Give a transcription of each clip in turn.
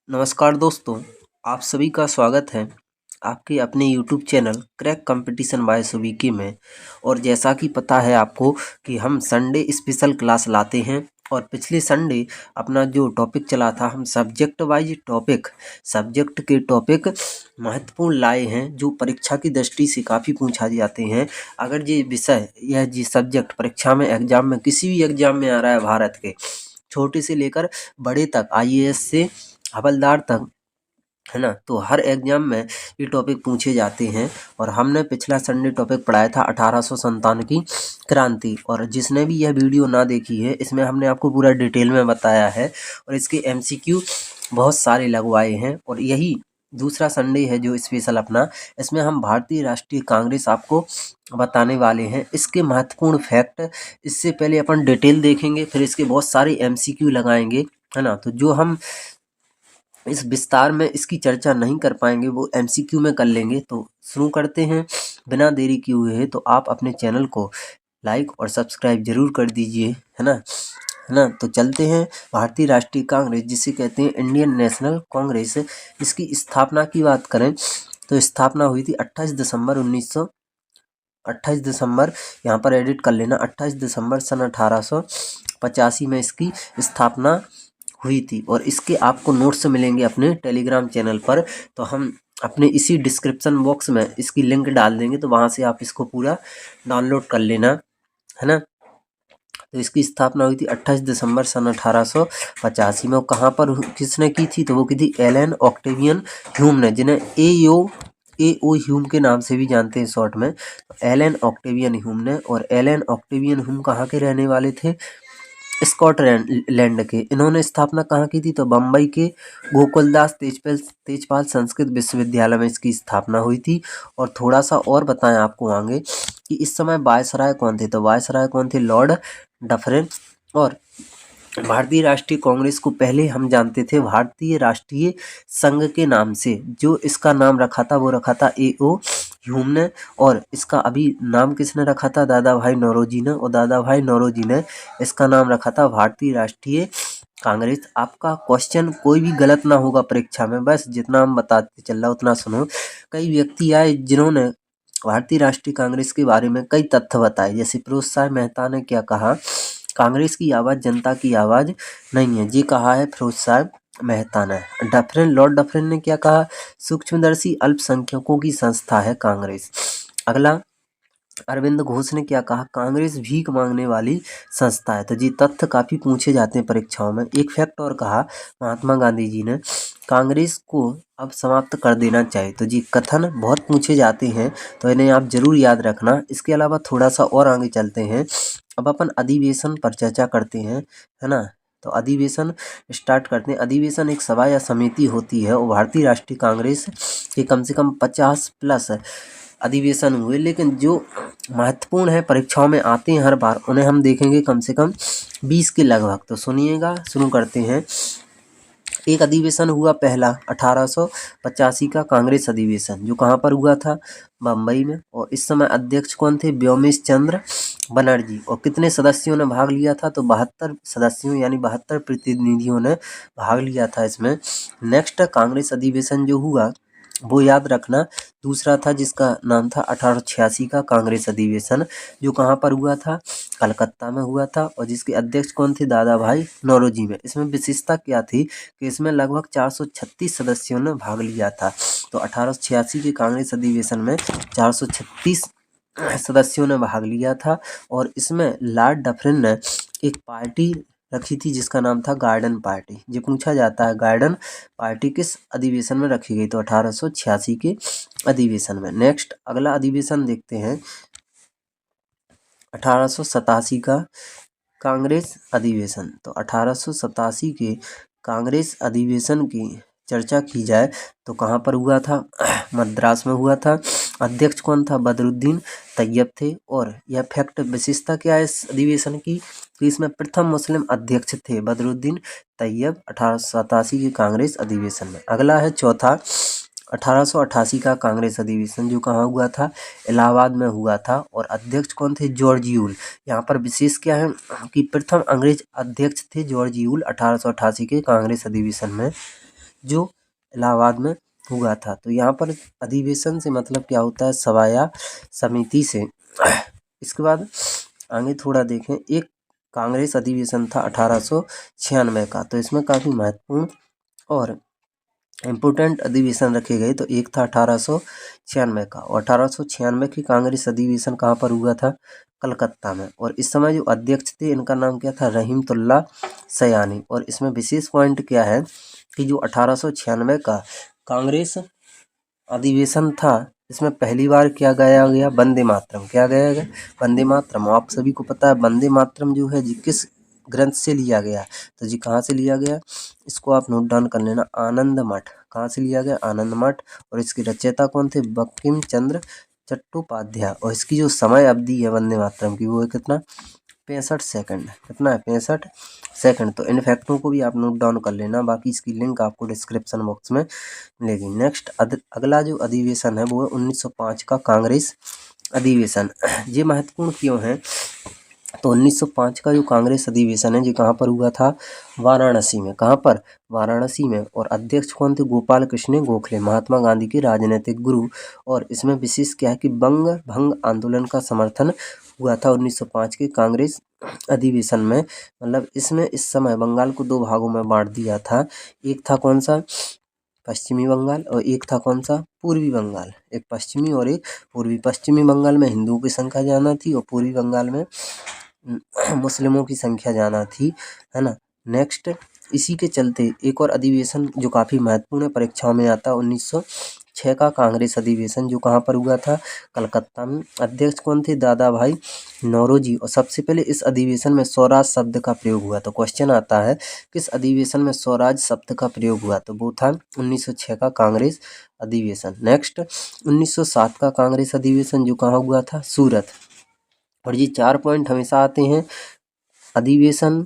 नमस्कार दोस्तों, आप सभी का स्वागत है आपके अपने YouTube channel crack competition by Subiki में। और जैसा कि पता है आपको कि हम संडे स्पेशल क्लास लाते हैं और पिछले संडे अपना जो टॉपिक चला था हम सब्जेक्ट वाइज सब्जेक्ट के टॉपिक महत्वपूर्ण लाए हैं जो परीक्षा की दृष्टि से काफ़ी पूछा जाते हैं। अगर ये विषय यह जी सब्जेक्ट परीक्षा में एग्जाम में किसी भी एग्जाम में आ रहा है भारत के छोटे से लेकर बड़े तक आईएएस से हवलदार तक, है ना, तो हर एग्जाम में ये टॉपिक पूछे जाते हैं। और हमने पिछला संडे टॉपिक पढ़ाया था 1857 की क्रांति। और जिसने भी यह वीडियो ना देखी है इसमें हमने आपको पूरा डिटेल में बताया है और इसके एमसीक्यू बहुत सारे लगवाए हैं। और यही दूसरा संडे है जो स्पेशल अपना, इसमें हम भारतीय राष्ट्रीय कांग्रेस आपको बताने वाले हैं इसके महत्वपूर्ण फैक्ट। इससे पहले अपन डिटेल देखेंगे, फिर इसके बहुत सारे एमसीक्यू लगाएंगे, है ना। तो जो हम इस विस्तार में इसकी चर्चा नहीं कर पाएंगे वो एमसीक्यू में कर लेंगे। तो शुरू करते हैं बिना देरी किए हुए। तो आप अपने चैनल को लाइक और सब्सक्राइब जरूर कर दीजिए, है ना। तो चलते हैं। भारतीय राष्ट्रीय कांग्रेस जिसे कहते हैं इंडियन नेशनल कांग्रेस, इसकी स्थापना की बात करें तो स्थापना हुई थी 28 दिसंबर, यहाँ पर एडिट कर लेना, 28 दिसंबर सन 1885 में इसकी स्थापना हुई थी। और इसके आपको नोट्स मिलेंगे अपने टेलीग्राम चैनल पर। तो हम अपने इसी डिस्क्रिप्शन बॉक्स में इसकी लिंक डाल देंगे, तो वहाँ से आप इसको पूरा डाउनलोड कर लेना, है ना। तो इसकी स्थापना हुई थी 28 दिसंबर सन 1885 में। कहाँ पर किसने की थी? तो वो की थी एलन ऑक्टेवियन ह्यूम ने, जिन्हें ए ओ ह्यूम के नाम से भी जानते हैं शॉर्ट में। एलन ऑक्टेवियन ह्यूम ने। और एलन ऑक्टेवियन ह्यूम कहाँ के रहने वाले थे? स्कॉटलैंड के। इन्होंने स्थापना कहाँ की थी? तो बम्बई के गोकुलदास तेजपाल संस्कृत विश्वविद्यालय में इसकी स्थापना हुई थी। और थोड़ा सा और बताएं आपको आगे कि इस समय वायसराय कौन थे? तो वायसराय कौन थे? Lord Dufferin. और भारतीय राष्ट्रीय कांग्रेस को पहले हम जानते थे भारतीय राष्ट्रीय संघ के नाम से। जो इसका नाम रखा था वो रखा था ए.ओ. ह्यूम ने। और इसका अभी नाम किसने रखा था? दादा भाई नौरोजी ने। और दादा भाई नौरोजी ने इसका नाम रखा था भारतीय राष्ट्रीय कांग्रेस। आपका क्वेश्चन कोई भी गलत ना होगा परीक्षा में, बस जितना हम बताते चल रहा उतना सुनो। कई व्यक्ति आए जिन्होंने भारतीय राष्ट्रीय कांग्रेस के बारे में कई तथ्य बताए, जैसे फिरोज शाह मेहता ने क्या कहा? कांग्रेस की आवाज जनता की आवाज नहीं है, ये कहा है फिरोज शाह मेहता ने। लॉर्ड डफरिन ने क्या कहा? सूक्ष्मदर्शी अल्पसंख्यकों की संस्था है कांग्रेस। अगला, अरविंद घोष ने क्या कहा? कांग्रेस भीख मांगने वाली संस्था है। तो जी तथ्य काफी पूछे जाते हैं परीक्षाओं में। एक फैक्ट और कहा महात्मा गांधी जी ने, कांग्रेस को अब समाप्त कर देना चाहिए। तो जी कथन बहुत पूछे जाते हैं, तो इन्हें आप जरूर याद रखना। इसके अलावा थोड़ा सा और आगे चलते हैं। अब अपन अधिवेशन पर चर्चा करते हैं, है ना। तो अधिवेशन स्टार्ट करते हैं। अधिवेशन एक सभा या समिति होती है और भारतीय राष्ट्रीय कांग्रेस के कम से कम 50 प्लस अधिवेशन हुए, लेकिन जो महत्वपूर्ण है परीक्षाओं में आते हैं हर बार, उन्हें हम देखेंगे कम से कम 20 के लगभग। तो सुनिएगा, शुरू करते हैं। एक अधिवेशन हुआ पहला 1885 का कांग्रेस अधिवेशन, जो कहाँ पर हुआ था? बम्बई में। और इस समय अध्यक्ष कौन थे? व्योमेश चंद्र बनर्जी। और कितने सदस्यों ने भाग लिया था? तो 72 सदस्यों यानी 72 प्रतिनिधियों ने भाग लिया था इसमें। नेक्स्ट कांग्रेस अधिवेशन जो हुआ वो याद रखना, दूसरा था जिसका नाम था 1886 का कांग्रेस अधिवेशन, जो कहाँ पर हुआ था? कलकत्ता में हुआ था। और जिसके अध्यक्ष कौन थे? दादा भाई नौरोजी में। इसमें विशेषता क्या थी कि इसमें लगभग 436 सदस्यों ने भाग लिया था। तो 1886 के कांग्रेस अधिवेशन में 436 सदस्यों ने भाग लिया था। और इसमें लॉर्ड डफरिन ने एक पार्टी रखी थी जिसका नाम था गार्डन पार्टी। ये पूछा जाता है गार्डन पार्टी किस अधिवेशन में रखी गई? तो 1886 के अधिवेशन में। नेक्स्ट अगला अधिवेशन देखते हैं 1887 का कांग्रेस अधिवेशन। तो 1887 के कांग्रेस अधिवेशन की चर्चा की जाए तो कहाँ पर हुआ था? मद्रास में हुआ था। अध्यक्ष कौन था? बदरुद्दीन तैयब थे। और यह फैक्ट विशेषता क्या है इस अधिवेशन की? तो इसमें प्रथम मुस्लिम अध्यक्ष थे बदरुद्दीन तैयब 1887 के कांग्रेस अधिवेशन में। अगला है चौथा 1888 का कांग्रेस अधिवेशन, जो कहाँ हुआ था? इलाहाबाद में हुआ था। और अध्यक्ष कौन थे? George Yule. यहाँ पर विशेष क्या है कि प्रथम अंग्रेज अध्यक्ष थे जॉर्ज यूल 1888 के कांग्रेस अधिवेशन में। जो इलाहाबाद में हुआ था। तो यहाँ पर अधिवेशन से मतलब क्या होता है, सभा या समिति से। इसके बाद आगे थोड़ा देखें, एक कांग्रेस अधिवेशन था 1896 का, तो इसमें काफ़ी महत्वपूर्ण और इम्पोर्टेंट अधिवेशन रखे गए। तो एक था 1896 का, और 1896 की कांग्रेस अधिवेशन कहाँ पर हुआ था, कलकत्ता में। और इस समय जो अध्यक्ष थे इनका नाम क्या था, रहीमतुल्ला सयानी। और इसमें विशेष पॉइंट क्या है कि जो 1896 का कांग्रेस अधिवेशन था, इसमें पहली बार क्या गाया गया, वंदे मातरम। क्या गाया गया, वंदे मातरम। आप सभी को पता है वंदे मातरम जो है जी किस ग्रंथ से लिया गया, तो जी कहाँ से लिया गया, इसको आप नोट डाउन कर लेना, आनंद मठ। कहाँ से लिया गया, आनंद मठ। और इसके रचयिता कौन थे, बंकिम चंद्र चट्टोपाध्याय। और इसकी जो समय अवधि है वंदे मातरम की, वो है कितना, 65 सेकंड। कितना है, 65 सेकंड। तो इन फैक्टों को भी आप नोट डाउन कर लेना, बाकी इसकी लिंक आपको डिस्क्रिप्शन बॉक्स में मिलेगी। नेक्स्ट अगला जो अधिवेशन है वो है 1905 का कांग्रेस अधिवेशन। ये महत्वपूर्ण क्यों है, तो 1905 का जो कांग्रेस अधिवेशन है जी कहाँ पर हुआ था, वाराणसी में। कहाँ पर, वाराणसी में। और अध्यक्ष कौन थे, गोपाल कृष्ण गोखले, महात्मा गांधी के राजनीतिक गुरु। और इसमें विशेष क्या है कि बंग भंग आंदोलन का समर्थन हुआ था 1905 के कांग्रेस अधिवेशन में। मतलब इसमें इस समय बंगाल को दो भागों में बांट दिया था। एक था कौन सा, पश्चिमी बंगाल, और एक था कौन सा, पूर्वी बंगाल। एक पश्चिमी और एक पूर्वी। पश्चिमी बंगाल में हिंदुओं की संख्या ज़्यादा थी और पूर्वी बंगाल में मुस्लिमों की संख्या ज़्यादा थी, है ना। नेक्स्ट इसी के चलते एक और अधिवेशन जो काफ़ी महत्वपूर्ण है, परीक्षाओं में आता है, 1906 का कांग्रेस अधिवेशन, जो कहाँ पर हुआ था, कलकत्ता में। अध्यक्ष कौन थे, दादा भाई नौरोजी। और सबसे पहले इस अधिवेशन में स्वराज शब्द का प्रयोग हुआ। तो क्वेश्चन आता है किस अधिवेशन में स्वराज शब्द का प्रयोग हुआ, तो वो था 1906 का कांग्रेस अधिवेशन। नेक्स्ट 1907 का कांग्रेस अधिवेशन जो कहाँ हुआ था, सूरत। और ये 4 पॉइंट हमेशा आते हैं, अधिवेशन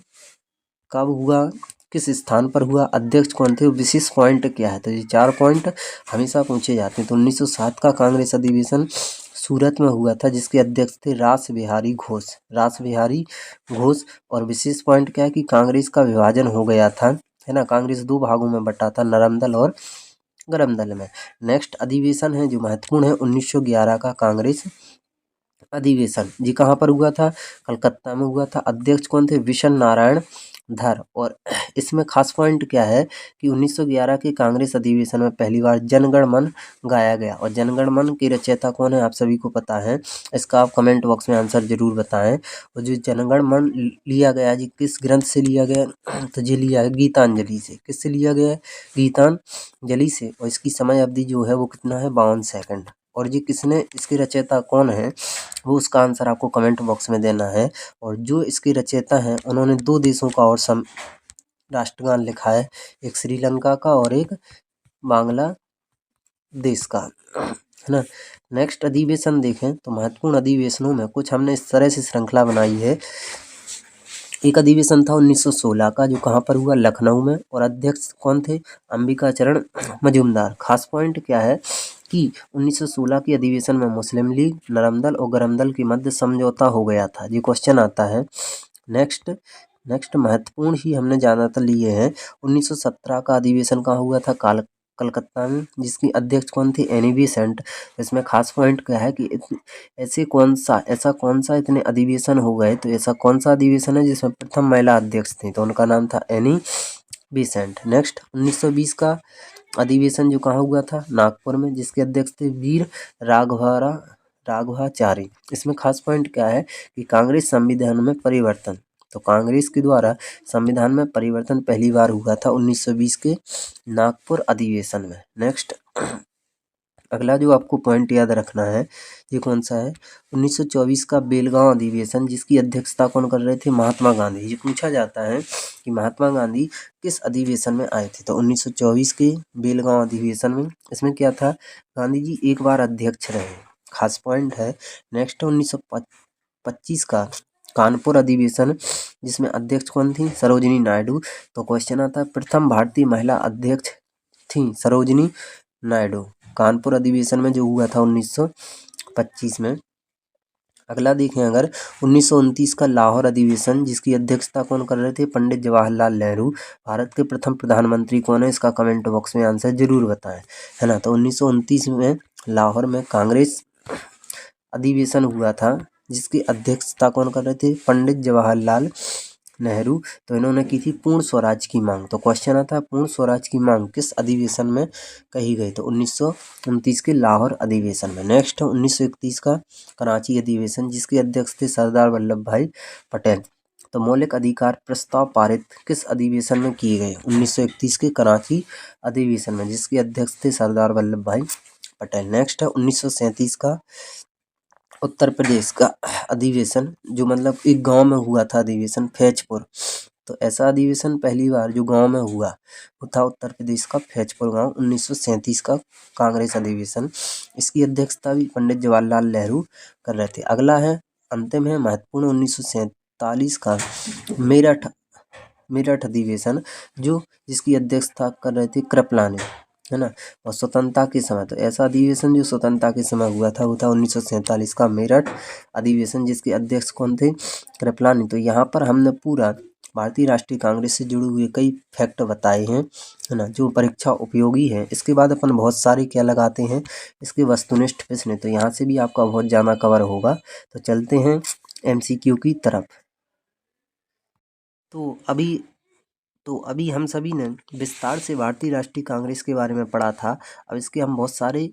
कब हुआ, किस स्थान पर हुआ, अध्यक्ष कौन थे, विशेष पॉइंट क्या है। तो ये 4 पॉइंट हमेशा पूछे जाते हैं। तो 1907 का कांग्रेस अधिवेशन सूरत में हुआ था, जिसके अध्यक्ष थे रास बिहारी घोष। रास बिहारी घोष। और विशेष पॉइंट क्या है कि कांग्रेस का विभाजन हो गया था, है ना। कांग्रेस दो भागों में बटा था, नरम दल और गरम दल में। नेक्स्ट अधिवेशन है जो महत्वपूर्ण है, 1911 का कांग्रेस अधिवेशन जी कहाँ पर हुआ था, कलकत्ता में हुआ था। अध्यक्ष कौन थे, विशन नारायण धर। और इसमें खास पॉइंट क्या है कि 1911 के कांग्रेस अधिवेशन में पहली बार जनगण मन गाया गया। और जनगण मन के रचयिता कौन है, आप सभी को पता है, इसका आप कमेंट बॉक्स में आंसर जरूर बताएं। और जो जनगण मन लिया गया जी किस ग्रंथ से लिया गया, तो ये लिया है गीतांजलि से। किससे लिया गया है, गीतांजलि से। और इसकी समय अवधि जो है वो कितना है, 52 सेकंड। और ये किसने, इसके रचयिता कौन है, वो उसका आंसर आपको कमेंट बॉक्स में देना है। और जो इसके रचयिता हैं उन्होंने दो देशों का और राष्ट्रगान लिखा है, एक श्रीलंका का और एक बांग्लादेश का, है ना। नेक्स्ट अधिवेशन देखें तो महत्वपूर्ण अधिवेशनों में कुछ हमने इस तरह से श्रृंखला बनाई है। एक अधिवेशन था 1916 का, जो कहाँ पर हुआ, लखनऊ में। और अध्यक्ष कौन थे, अंबिका चरण मजूमदार। खास पॉइंट क्या है कि 1916 के अधिवेशन में मुस्लिम लीग, नरम दल और गरम दल के मध्य समझौता हो गया था। ये क्वेश्चन आता है। नेक्स्ट महत्वपूर्ण ही हमने ज़्यादातर लिए हैं। 1917 का अधिवेशन कहाँ हुआ था, कलकत्ता में, जिसकी अध्यक्ष कौन थी, एनी बेसेंट। इसमें खास पॉइंट क्या है कि ऐसा कौन सा इतने अधिवेशन हो गए, तो ऐसा कौन सा अधिवेशन है जिसमें प्रथम महिला अध्यक्ष थी, तो उनका नाम था एनी बेसेंट। नेक्स्ट 1920 का अधिवेशन जो कहाँ हुआ था, नागपुर में, जिसके अध्यक्ष थे वीर राघवाचारी। इसमें खास पॉइंट क्या है कि कांग्रेस संविधान में परिवर्तन, तो कांग्रेस के द्वारा संविधान में परिवर्तन पहली बार हुआ था 1920 के नागपुर अधिवेशन में। नेक्स्ट अगला जो आपको पॉइंट याद रखना है, ये कौन सा है, 1924 का बेलगांव अधिवेशन, जिसकी अध्यक्षता कौन कर रहे थे, महात्मा गांधी। ये पूछा जाता है कि महात्मा गांधी किस अधिवेशन में आए थे, तो 1924 के बेलगांव अधिवेशन में। इसमें क्या था, गांधी जी एक बार अध्यक्ष रहे, खास पॉइंट है। नेक्स्ट 1925 का कानपुर अधिवेशन, जिसमें अध्यक्ष कौन थी, सरोजिनी नायडू। तो क्वेश्चन आता है प्रथम भारतीय महिला अध्यक्ष थी सरोजिनी नायडू, कानपुर अधिवेशन में जो हुआ था 1925 में। अगला देखें अगर 1929 का लाहौर अधिवेशन जिसकी अध्यक्षता कौन कर रहे थे, पंडित जवाहरलाल नेहरू। भारत के प्रथम प्रधानमंत्री कौन है, इसका कमेंट बॉक्स में आंसर जरूर बताएं, है ना। तो 1929 में लाहौर में कांग्रेस अधिवेशन हुआ था जिसकी अध्यक्षता कौन कर रहे थे, पंडित जवाहरलाल नेहरू। तो इन्होंने की थी पूर्ण स्वराज की मांग। तो क्वेश्चन आता है पूर्ण स्वराज की मांग किस अधिवेशन में कही गई, तो 1929 के लाहौर अधिवेशन में। नेक्स्ट 1931 का कराची अधिवेशन जिसके अध्यक्ष थे सरदार वल्लभ भाई पटेल। तो मौलिक अधिकार प्रस्ताव पारित किस अधिवेशन में किए गए, 1931 के कराची अधिवेशन में जिसके अध्यक्ष थे सरदार वल्लभ भाई पटेल। नेक्स्ट है 1937 का उत्तर प्रदेश का अधिवेशन जो मतलब एक गांव में हुआ था अधिवेशन, फैजपुर। तो ऐसा अधिवेशन पहली बार जो गांव में हुआ वो था उत्तर प्रदेश का फैजपुर गांव, 1937 का कांग्रेस अधिवेशन। इसकी अध्यक्षता भी पंडित जवाहरलाल नेहरू कर रहे थे। अगला है अंतिम है महत्वपूर्ण 1947 का मेरठ मेरठ अधिवेशन जो जिसकी अध्यक्षता कर रहे थे कृपलानी, है ना। और स्वतंत्रता के समय, तो ऐसा अधिवेशन जो स्वतंत्रता के समय हुआ था वो था 1947 का मेरठ अधिवेशन जिसके अध्यक्ष कौन थे, कृपलानी। तो यहाँ पर हमने पूरा भारतीय राष्ट्रीय कांग्रेस से जुड़े हुए कई फैक्ट बताए हैं, है ना, जो परीक्षा उपयोगी है। इसके बाद अपन बहुत सारे क्या लगाते हैं, इसके वस्तुनिष्ठ प्रश्न। तो यहाँ से भी आपका बहुत ज़्यादा कवर होगा। तो चलते हैं MCQ की तरफ। तो अभी हम सभी ने विस्तार से भारतीय राष्ट्रीय कांग्रेस के बारे में पढ़ा था। अब इसके हम बहुत सारे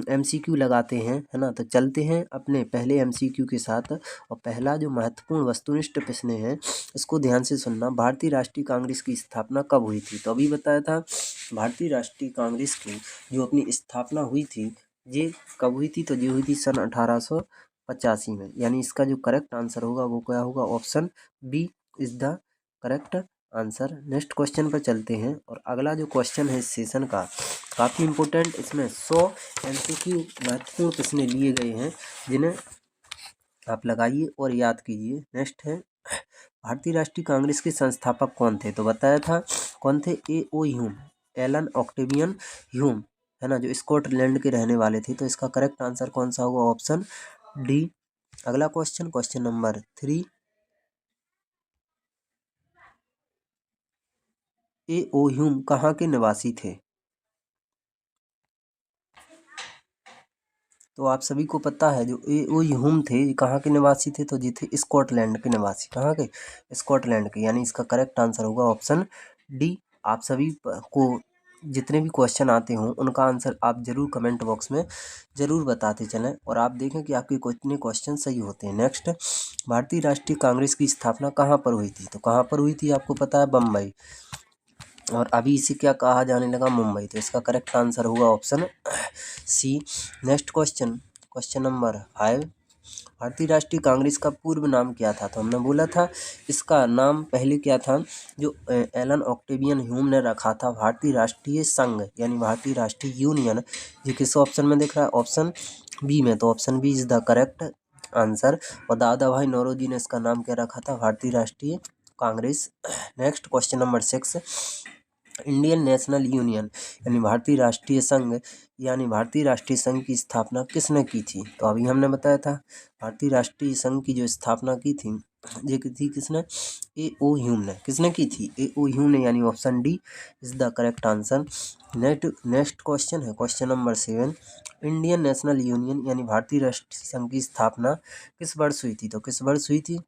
MCQ लगाते हैं, है ना। तो चलते हैं अपने पहले MCQ के साथ। और पहला जो महत्वपूर्ण वस्तुनिष्ठ प्रश्न है इसको ध्यान से सुनना। भारतीय राष्ट्रीय कांग्रेस की स्थापना कब हुई थी, तो अभी बताया था भारतीय राष्ट्रीय कांग्रेस की जो अपनी स्थापना हुई थी ये कब हुई थी, तो ये हुई थी सन 1885 में। यानी इसका जो करेक्ट आंसर होगा वो क्या होगा, option B is the correct answer. Next question पर चलते हैं। और अगला जो क्वेश्चन है इस सेशन का काफ़ी इंपॉर्टेंट, इसमें 100 MCQ महत्वपूर्ण प्रश्न लिए गए हैं जिन्हें आप लगाइए और याद कीजिए। नेक्स्ट है भारतीय राष्ट्रीय कांग्रेस के संस्थापक कौन थे, तो बताया था कौन थे, A.O. Hume, Elon Octavian Hume, है ना, जो स्कॉटलैंड के रहने वाले थे। तो इसका करेक्ट आंसर कौन सा होगा, ऑप्शन डी। अगला question, question number 3, A.O. Hume कहाँ के निवासी थे, तो आप सभी को पता है जो A.O. ह्यूम थे ये कहाँ के निवासी थे, तो ये थे स्कॉटलैंड के निवासी। कहाँ के, स्कॉटलैंड के। यानी इसका करेक्ट आंसर होगा ऑप्शन डी। आप सभी को जितने भी क्वेश्चन आते हों उनका आंसर आप जरूर कमेंट बॉक्स में जरूर बताते चलें और आप देखें कि आपके कितने क्वेश्चन सही होते हैं। नेक्स्ट, भारतीय राष्ट्रीय कांग्रेस की स्थापना कहाँ पर हुई थी, तो कहाँ पर हुई थी आपको पता है, बम्बई। और अभी इसे क्या कहा जाने लगा, मुंबई। तो इसका करेक्ट आंसर होगा option C. Next question, question number 5, भारतीय राष्ट्रीय कांग्रेस का पूर्व नाम क्या था, तो हमने बोला था इसका नाम पहले क्या था, जो एलन ऑक्टेवियन ह्यूम ने रखा था, भारतीय राष्ट्रीय संघ यानी भारतीय राष्ट्रीय यूनियन। ये किस ऑप्शन में दिख रहा है, ऑप्शन बी में। तो option B is the correct answer. और दादा भाई नौरोजी ने इसका नाम क्या रखा था, भारतीय राष्ट्रीय Congress. Next question number 6, Indian National Union यानी भारतीय राष्ट्रीय संघ यानी भारतीय राष्ट्रीय संघ की स्थापना किसने की थी, तो अभी हमने बताया था भारतीय राष्ट्रीय संघ की जो स्थापना की थी ये की थी किसने, A.O. ह्यूम ने। किसने की थी, A.O. ह्यूम ने। यानी option D is the correct answer. Next question है question number 7, Indian National Union यानी भारतीय राष्ट्रीय संघ की स्थापना किस वर्ष हुई थी, तो किस वर्ष हुई थी,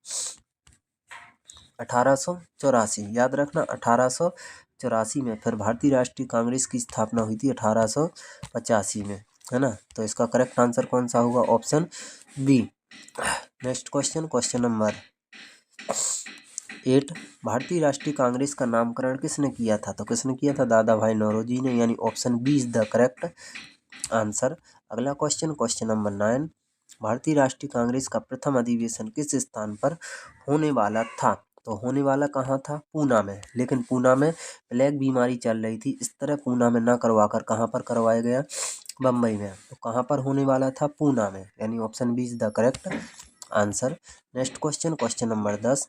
1884। याद रखना 1884 में। फिर भारतीय राष्ट्रीय कांग्रेस की स्थापना हुई थी 1885 में, है ना। तो इसका करेक्ट आंसर कौन सा होगा, option B. Next question, question number 8, भारतीय राष्ट्रीय कांग्रेस का नामकरण किसने किया था, तो किसने किया था, दादा भाई नौरोजी ने। यानी option B is the correct answer. अगला क्वेश्चन, क्वेश्चन नंबर 9, भारतीय राष्ट्रीय कांग्रेस का प्रथम अधिवेशन किस स्थान पर होने वाला था, तो होने वाला कहाँ था, पूना में। लेकिन पूना में प्लेग बीमारी चल रही थी, इस तरह पूना में ना करवाकर कहाँ पर करवाया गया, बम्बई में। तो कहाँ पर होने वाला था, पूना में। यानी option B is the correct answer. Next question, question number 10,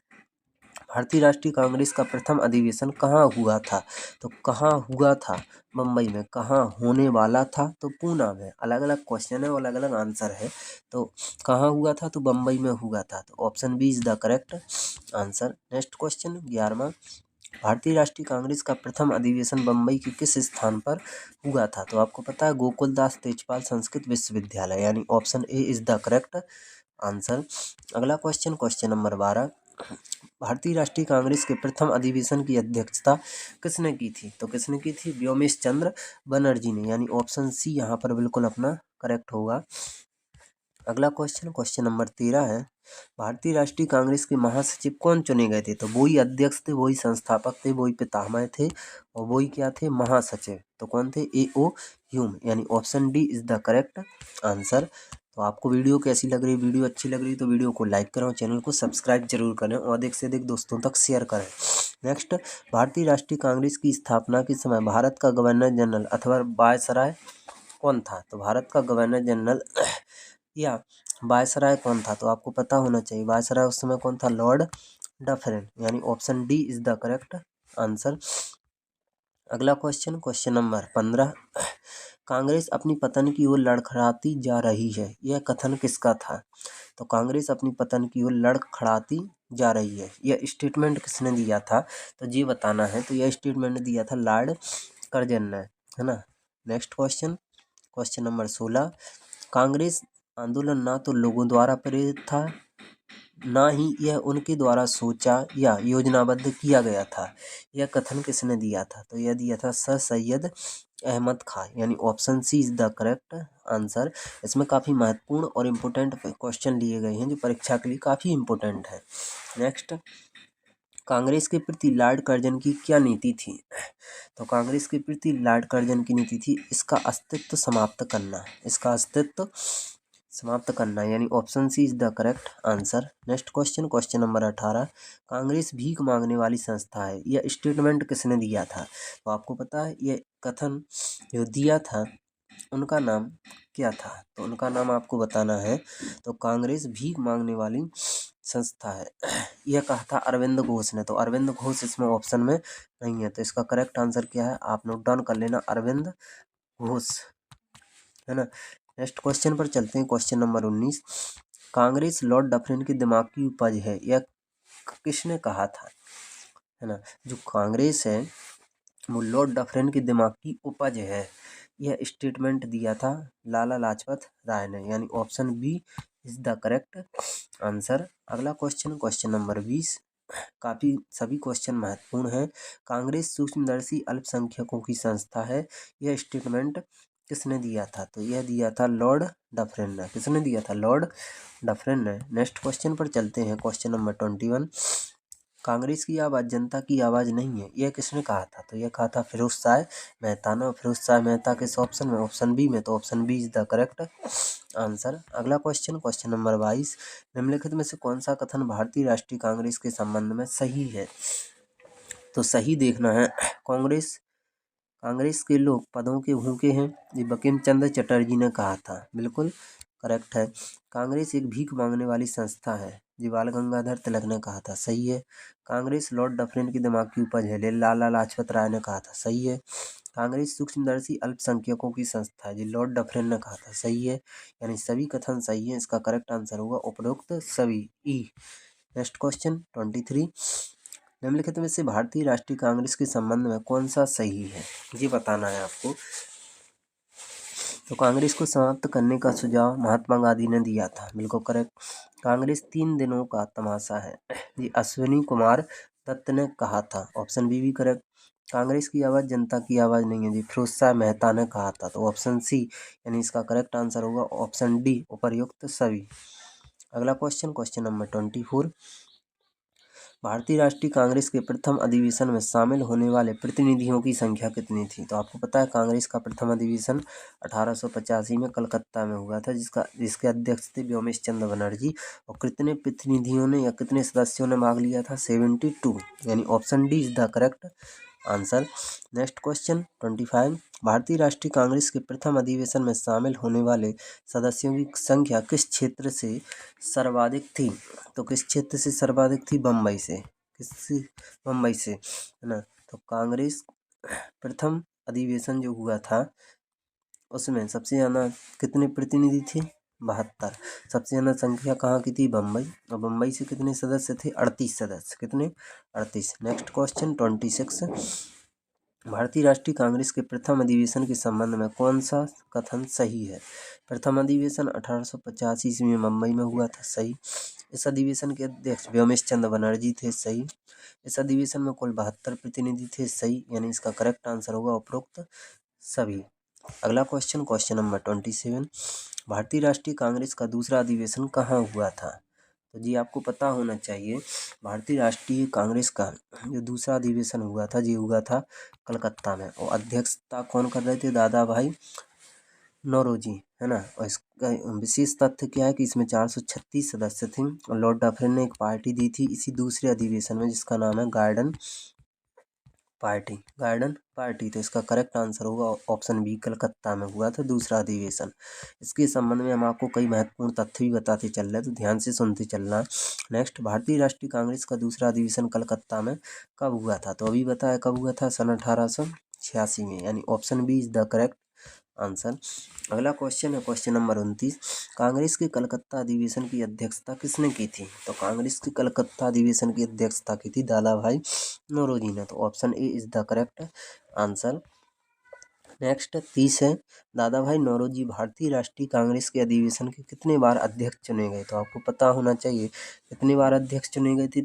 भारतीय राष्ट्रीय कांग्रेस का प्रथम अधिवेशन कहाँ हुआ था? तो कहाँ हुआ था? मुंबई में। कहाँ होने वाला था? तो पूना में। अलग अलग क्वेश्चन है और अलग अलग आंसर है। तो कहाँ हुआ था? तो मुंबई में हुआ था। तो option B is the correct answer. Next question 11वां, भारतीय राष्ट्रीय कांग्रेस का प्रथम अधिवेशन मुंबई के किस स्थान पर हुआ था? तो आपको पता है गोकुलदास तेजपाल संस्कृत विश्वविद्यालय, यानी option A is the correct answer. अगला क्वेश्चन, क्वेश्चन नंबर 12, भारतीय राष्ट्रीय कांग्रेस के प्रथम अधिवेशन की अध्यक्षता किसने की थी? तो किसने की थी? व्योमेश चंद्र बनर्जी ने, यानी ऑप्शन सी यहाँ पर बिल्कुल अपना करेक्ट होगा। अगला क्वेश्चन, क्वेश्चन नंबर 13 है, भारतीय राष्ट्रीय कांग्रेस के महासचिव कौन चुने गए थे? तो वही अध्यक्ष थे, वही संस्थापक थे, वही पितामह थे और वही क्या थे? महासचिव। तो कौन थे? A.O. ह्यूम, यानी option D is the correct answer. तो आपको वीडियो कैसी लग रही? वीडियो अच्छी लग रही तो वीडियो को लाइक करें, चैनल को सब्सक्राइब जरूर करें और अधिक से अधिक दोस्तों तक शेयर करें। नेक्स्ट, भारतीय राष्ट्रीय कांग्रेस की स्थापना के समय भारत का गवर्नर जनरल अथवा वायसराय कौन था? तो भारत का गवर्नर जनरल या वायसराय कौन था? तो आपको पता होना चाहिए वायसराय उस समय कौन था? लॉर्ड डफरिन, यानी option D is the correct answer. अगला क्वेश्चन, क्वेश्चन नंबर 15, कांग्रेस अपनी पतन की ओर लड़खड़ाती जा रही है, यह कथन किसका था? तो कांग्रेस अपनी पतन की ओर लड़खड़ाती जा रही है, यह स्टेटमेंट किसने दिया था? तो ये बताना है। तो यह स्टेटमेंट दिया था लॉर्ड कर्जन ने, है ना। Next question, question number 16, Congress आंदोलन ना तो लोगों द्वारा प्रेरित था, ना ही यह उनके द्वारा सोचा या योजनाबद्ध किया गया था, यह कथन किसने दिया था? तो यह दिया था सर सैयद अहमद खां, यानी option C is the correct answer. इसमें काफ़ी महत्वपूर्ण और इम्पोर्टेंट क्वेश्चन लिए गए हैं जो परीक्षा के लिए काफ़ी इम्पोर्टेंट है। नेक्स्ट, कांग्रेस के प्रति लॉर्ड कर्जन की क्या नीति थी? तो कांग्रेस के प्रति लॉर्ड कर्जन की नीति थी इसका अस्तित्व समाप्त करना, इसका अस्तित्व समाप्त करना, यानी option C is the correct answer. Next question, question number 18, Congress भीख मांगने वाली संस्था है, यह स्टेटमेंट किसने दिया था? तो आपको पता है यह कथन जो दिया था उनका नाम क्या था? तो उनका नाम आपको बताना है। तो कांग्रेस भीख मांगने वाली संस्था है, यह कहा था अरविंद घोष ने। तो अरविंद घोष इसमें ऑप्शन में नहीं है, तो इसका करेक्ट आंसर क्या है? आप नोट डाउन कर लेना, अरविंद घोष, है ना। नेक्स्ट क्वेश्चन पर चलते हैं, question number 19, Congress Lord Dufferin के दिमाग की उपज है, यह किसने कहा था? है ना, जो कांग्रेस है वो लॉर्ड डफरिन के दिमाग की उपज है, यह स्टेटमेंट दिया था लाला लाजपत राय ने, यानी option B is the correct answer. अगला क्वेश्चन, क्वेश्चन नंबर 20, काफ़ी सभी क्वेश्चन महत्वपूर्ण है, कांग्रेस सूक्ष्मदर्शी अल्पसंख्यकों की संस्था है, यह स्टेटमेंट किसने दिया था? तो यह दिया था लॉर्ड डफरिन ने। किसने दिया था? लॉर्ड डफरिन ने। नेक्स्ट क्वेश्चन पर चलते हैं, क्वेश्चन नंबर 21, कांग्रेस की आवाज़ जनता की आवाज़ नहीं है, यह किसने कहा था? तो यह कहा था फिरोज शाह मेहता ने। फिरोज शाह मेहता किस ऑप्शन में? ऑप्शन बी में। तो option B is the correct answer. अगला क्वेश्चन, क्वेश्चन नंबर 22, निम्नलिखित में से कौन सा कथन भारतीय राष्ट्रीय कांग्रेस के संबंध में सही है? तो सही देखना है, कांग्रेस के लोग पदों के भूखे हैं, ये बंकिम चंद्र चटर्जी ने कहा था, बिल्कुल करेक्ट है। कांग्रेस एक भीख मांगने वाली संस्था है, ये बाल गंगाधर तिलक ने कहा था, सही है। कांग्रेस लॉर्ड डफरिन की दिमाग की उपज है, लाला लाजपत राय ने कहा था, सही है। कांग्रेस सूक्ष्मदर्शी अल्पसंख्यकों की संस्था है, जी लॉर्ड डफरिन ने कहा था, सही है। यानी सभी कथन सही है, इसका करेक्ट आंसर होगा उपरोक्त सभी, ई। नेक्स्ट क्वेश्चन 23, निम्नलिखित में से भारतीय राष्ट्रीय कांग्रेस के संबंध में कौन सा सही है, ये बताना है आपको। तो कांग्रेस को समाप्त करने का सुझाव महात्मा गांधी ने दिया था, बिल्कुल करेक्ट। कांग्रेस 3 दिनों का तमाशा है, ये अश्विनी कुमार दत्त ने कहा था, ऑप्शन बी भी करेक्ट। कांग्रेस की आवाज़ जनता की आवाज़ नहीं है, जी फिरोज शाह मेहता ने कहा था, तो ऑप्शन सी, यानी इसका करेक्ट आंसर होगा ऑप्शन डी उपर्युक्त सभी। अगला क्वेश्चन, क्वेश्चन नंबर 24, भारतीय राष्ट्रीय कांग्रेस के प्रथम अधिवेशन में शामिल होने वाले प्रतिनिधियों की संख्या कितनी थी? तो आपको पता है कांग्रेस का प्रथम अधिवेशन 1885 में कलकत्ता में हुआ था, जिसके अध्यक्ष थे व्योमेश चंद्र बनर्जी। और कितने प्रतिनिधियों ने या कितने सदस्यों ने भाग लिया था? 72, यानी option D is the correct answer. Next question 25, भारतीय राष्ट्रीय कांग्रेस के प्रथम अधिवेशन में शामिल होने वाले सदस्यों की संख्या किस क्षेत्र से सर्वाधिक थी? तो किस क्षेत्र से सर्वाधिक थी? बम्बई से। किससे? मुंबई से, है ना। तो कांग्रेस प्रथम अधिवेशन जो हुआ था उसमें सबसे ज़्यादा कितने प्रतिनिधि थे? 72। सबसे ज़्यादा संख्या कहाँ की थी? बम्बई। और बम्बई से कितने सदस्य थे? 38 सदस्य। कितने? 38। Next question 26। भारतीय राष्ट्रीय कांग्रेस के प्रथम अधिवेशन के संबंध में कौन सा कथन सही है? प्रथम अधिवेशन 1885 ईस्वी में मुंबई में हुआ था। सही। इस अधिवेशन के अध्यक्ष व्योमेश चंद्र बनर्जी थे। सही। इस अधिवेशन में कुल 72 प्रतिनिधि थे। सही। यानी इसका करेक्ट आंसर होगा उपरोक्त सभी। अगला क्वेश्चन, क्वेश्चन नंबर 27। भारतीय राष्ट्रीय कांग्रेस का दूसरा अधिवेशन कहाँ हुआ था? तो जी आपको पता होना चाहिए, भारतीय राष्ट्रीय कांग्रेस का जो दूसरा अधिवेशन हुआ था जी हुआ था कलकत्ता में। और अध्यक्षता कौन कर रहे थे? दादा भाई नौरोजी, है ना। और इसका विशेष तथ्य क्या है कि इसमें 436 सदस्य थे। और लॉर्ड डफरिन ने एक पार्टी दी थी इसी दूसरे अधिवेशन में जिसका नाम है गार्डन पार्टी। Garden party. तो इसका करेक्ट आंसर होगा ऑप्शन बी, कलकत्ता में हुआ था दूसरा अधिवेशन। इसके संबंध में हम आपको कई महत्वपूर्ण तथ्य भी बताते चल रहे हैं, तो ध्यान से सुनते चलना। नेक्स्ट, भारतीय राष्ट्रीय कांग्रेस का दूसरा अधिवेशन कलकत्ता में कब हुआ था? तो अभी बताया कब हुआ था, सन 1886 में। यानी option B is the correct answer. अगला क्वेश्चन है क्वेश्चन नंबर 29। कांग्रेस के कलकत्ता अधिवेशन की अध्यक्षता किसने की थी? तो कांग्रेस की कलकत्ता अधिवेशन की अध्यक्षता की थी दादा भाई नौरोजी ने। तो option A is the correct answer. Next 30 है, दादा भाई नौरोजी भारतीय राष्ट्रीय कांग्रेस के अधिवेशन के कितने बार अध्यक्ष चुने गए? तो आपको पता होना चाहिए कितनी बार अध्यक्ष चुने गए थे?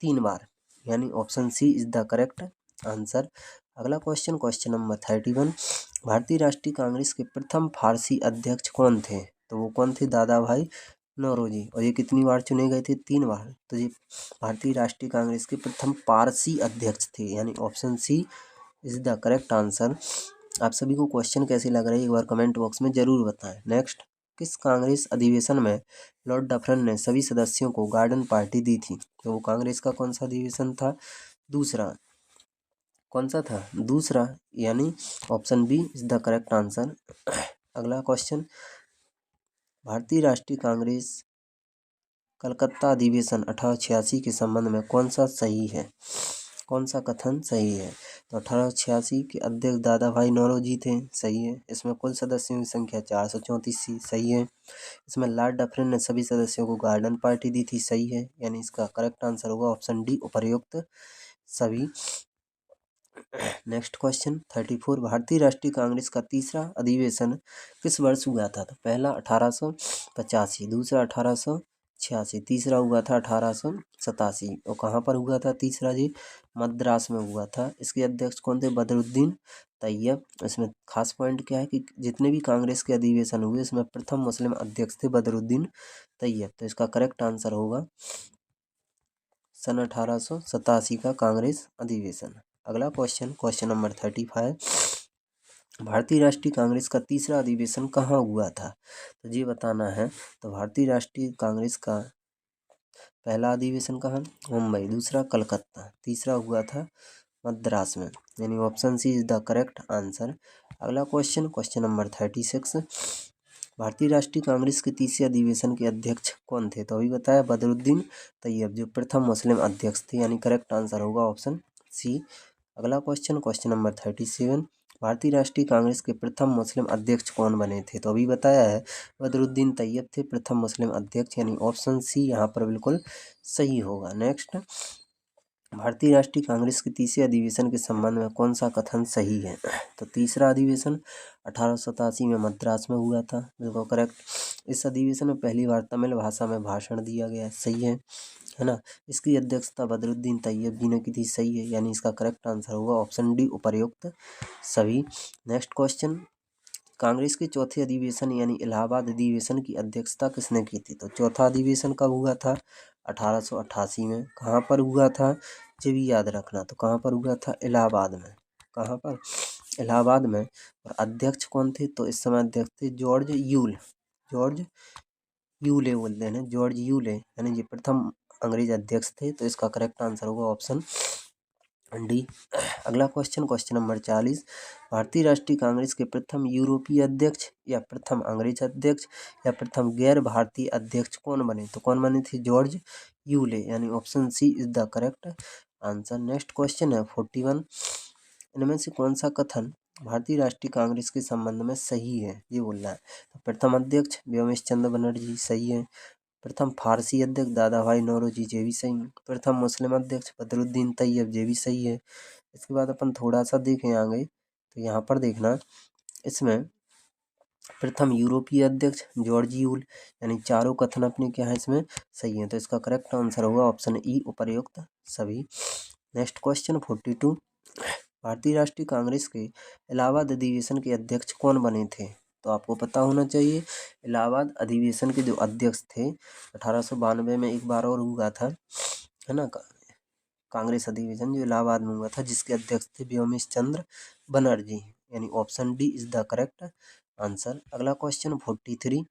3 बार। यानी option C is the correct answer. अगला क्वेश्चन, क्वेश्चन नंबर 31। भारतीय राष्ट्रीय कांग्रेस के प्रथम फारसी अध्यक्ष कौन थे? तो वो कौन थे? दादा भाई नौरोजी। और ये कितनी बार चुने गए थे? 3 बार। तो ये भारतीय राष्ट्रीय कांग्रेस के प्रथम पारसी अध्यक्ष थे। यानी option C is the correct answer. आप सभी को क्वेश्चन कैसे लग रहे हैं एक बार कमेंट बॉक्स में जरूर बताएं। नेक्स्ट, किस कांग्रेस अधिवेशन में लॉर्ड डफरिन ने सभी सदस्यों को गार्डन पार्टी दी थी? तो वो कांग्रेस का कौन सा अधिवेशन था? दूसरा। कौन सा था? दूसरा। यानी option B is the correct answer. अगला क्वेश्चन, भारतीय राष्ट्रीय कांग्रेस कलकत्ता अधिवेशन 1886 के संबंध में कौन सा सही है? कौन सा कथन सही है? तो 1886 के अध्यक्ष दादा भाई नौरोजी थे। सही है। इसमें कुल सदस्यों की संख्या 434 थी। सही है। इसमें लॉर्ड डफरिन ने सभी सदस्यों को गार्डन पार्टी दी थी। सही है। यानी इसका करेक्ट आंसर होगा ऑप्शन डी, उपर्युक्त सभी। Next question 34। भारतीय राष्ट्रीय कांग्रेस का तीसरा अधिवेशन किस वर्ष हुआ था? तो पहला 1885, दूसरा 1886, तीसरा हुआ था 1887। और कहाँ पर हुआ था तीसरा जी? मद्रास में हुआ था। इसके अध्यक्ष कौन थे? बदरुद्दीन तैयब। इसमें खास पॉइंट क्या है कि जितने भी कांग्रेस के अधिवेशन हुए इसमें प्रथम मुस्लिम अध्यक्ष थे बदरुद्दीन तैयब। तो इसका करेक्ट आंसर होगा सन 1887 का कांग्रेस अधिवेशन। अगला क्वेश्चन, क्वेश्चन नंबर 35। भारतीय राष्ट्रीय कांग्रेस का तीसरा अधिवेशन कहाँ हुआ था? तो ये बताना है। तो भारतीय राष्ट्रीय कांग्रेस का पहला अधिवेशन कहाँ? मुंबई। दूसरा कलकत्ता। तीसरा हुआ था मद्रास में। यानी option C is the correct answer. अगला क्वेश्चन, क्वेश्चन नंबर 36। भारतीय राष्ट्रीय कांग्रेस के तीसरे अधिवेशन के अध्यक्ष कौन थे? तो अभी बताया बदरुद्दीन तैयब जो प्रथम मुस्लिम अध्यक्ष थे। यानी करेक्ट आंसर होगा ऑप्शन सी। अगला क्वेश्चन, क्वेश्चन नंबर 37। भारतीय राष्ट्रीय कांग्रेस के प्रथम मुस्लिम अध्यक्ष कौन बने थे? तो अभी बताया है बदरुद्दीन तैयब थे प्रथम मुस्लिम अध्यक्ष। यानी ऑप्शन सी यहाँ पर बिल्कुल सही होगा। नेक्स्ट, भारतीय राष्ट्रीय कांग्रेस के तीसरे अधिवेशन के संबंध में कौन सा कथन सही है? तो तीसरा अधिवेशन 1887 में मद्रास में हुआ था। बिल्कुल करेक्ट। इस अधिवेशन में पहली बार तमिल भाषा में भाषण दिया गया। सही है ना। इसकी अध्यक्षता बदरुद्दीन तैयब जी ने की थी। सही है। यानी इसका करेक्ट आंसर होगा ऑप्शन डी, उपर्युक्त सभी। नेक्स्ट क्वेश्चन, कांग्रेस के चौथे अधिवेशन यानी इलाहाबाद अधिवेशन की अध्यक्षता किसने की थी? तो चौथा अधिवेशन कब हुआ था? 1888 में। कहाँ पर हुआ था? ये भी याद रखना। तो कहाँ पर हुआ था? इलाहाबाद में। कहाँ पर? इलाहाबाद में। और अध्यक्ष कौन थे? तो इस समय अध्यक्ष थे जॉर्ज यूल। जॉर्ज यूले बोलते हैं, जॉर्ज यूले। यानी ये प्रथम अंग्रेज अध्यक्ष थे। तो इसका करेक्ट आंसर होगा ऑप्शन डी। अगला क्वेश्चन, क्वेश्चन नंबर 40, भारतीय राष्ट्रीय कांग्रेस के प्रथम यूरोपीय अध्यक्ष या प्रथम अंग्रेज अध्यक्ष या प्रथम गैर भारतीय अध्यक्ष कौन बने? तो कौन बने थे? जॉर्ज यूले, यानी option C is the correct answer. Next question है 41, इनमें से कौन सा कथन भारतीय राष्ट्रीय कांग्रेस के संबंध में सही है? ये बोल रहा है। तो प्रथम अध्यक्ष व्योमेश चंद्र बनर्जी, सही है। प्रथम फारसी अध्यक्ष दादा भाई नौरोजी, ये भी सही है। प्रथम मुस्लिम अध्यक्ष बदरुद्दीन तैयब, ये भी सही है। इसके बाद अपन थोड़ा सा देखें आगे, तो यहाँ पर देखना, इसमें प्रथम यूरोपीय अध्यक्ष जॉर्ज यूल, यानी चारों कथन अपने क्या है इसमें सही है। तो इसका करेक्ट आंसर होगा ऑप्शन ई, उपर्युक्त सभी। नेक्स्ट क्वेश्चन 42, भारतीय राष्ट्रीय कांग्रेस के इलाहाबाद अधिवेशन के अध्यक्ष कौन बने थे? तो आपको पता होना चाहिए, इलाहाबाद अधिवेशन के जो अध्यक्ष थे 1892 में एक बार और हुआ था, है ना, कांग्रेस अधिवेशन जो इलाहाबाद में हुआ था, जिसके अध्यक्ष थे व्योमेश चंद्र बनर्जी, यानी option D is the correct answer. अगला क्वेश्चन 43